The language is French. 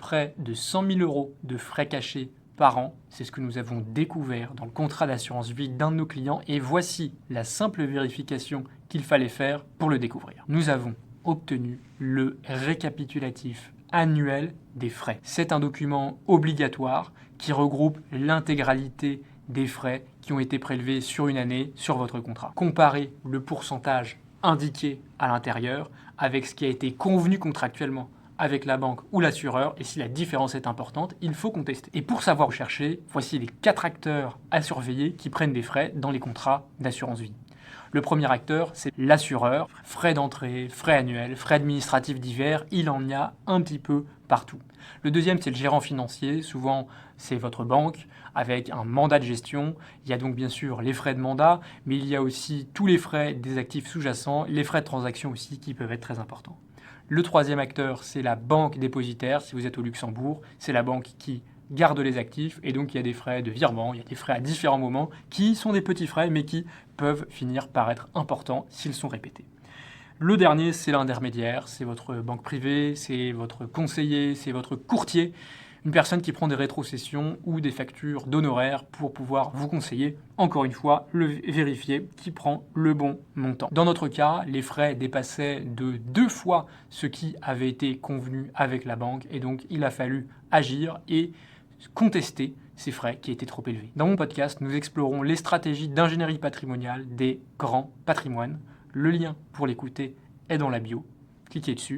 près de 100 000 € de frais cachés par an. C'est ce que nous avons découvert dans le contrat d'assurance vie d'un de nos clients et voici la simple vérification qu'il fallait faire pour le découvrir. Nous avons obtenu le récapitulatif annuel des frais. C'est un document obligatoire qui regroupe l'intégralité des frais qui ont été prélevés sur une année sur votre contrat. Comparez le pourcentage indiqué à l'intérieur avec ce qui a été convenu contractuellement avec la banque ou l'assureur, et si la différence est importante, il faut contester. Et pour savoir où chercher, voici les 4 acteurs à surveiller qui prennent des frais dans les contrats d'assurance vie. Le premier acteur, c'est l'assureur. Frais d'entrée, frais annuels, frais administratifs divers, il en y a un petit peu partout. Le deuxième, c'est le gérant financier. Souvent, c'est votre banque avec un mandat de gestion. Il y a donc bien sûr les frais de mandat, mais il y a aussi tous les frais des actifs sous-jacents, les frais de transaction aussi qui peuvent être très importants. Le troisième acteur, c'est la banque dépositaire. Si vous êtes au Luxembourg, c'est la banque qui garde les actifs et donc il y a des frais de virement, il y a des frais à différents moments qui sont des petits frais mais qui peuvent finir par être importants s'ils sont répétés. Le dernier, c'est l'intermédiaire, c'est votre banque privée, c'est votre conseiller, c'est votre courtier, une personne qui prend des rétrocessions ou des factures d'honoraires pour pouvoir vous conseiller, encore une fois, vérifier qui prend le bon montant. Dans notre cas, les frais dépassaient de 2 fois ce qui avait été convenu avec la banque et donc il a fallu agir et contester ces frais qui étaient trop élevés. Dans mon podcast, nous explorons les stratégies d'ingénierie patrimoniale des grands patrimoines. Le lien pour l'écouter est dans la bio. Cliquez dessus.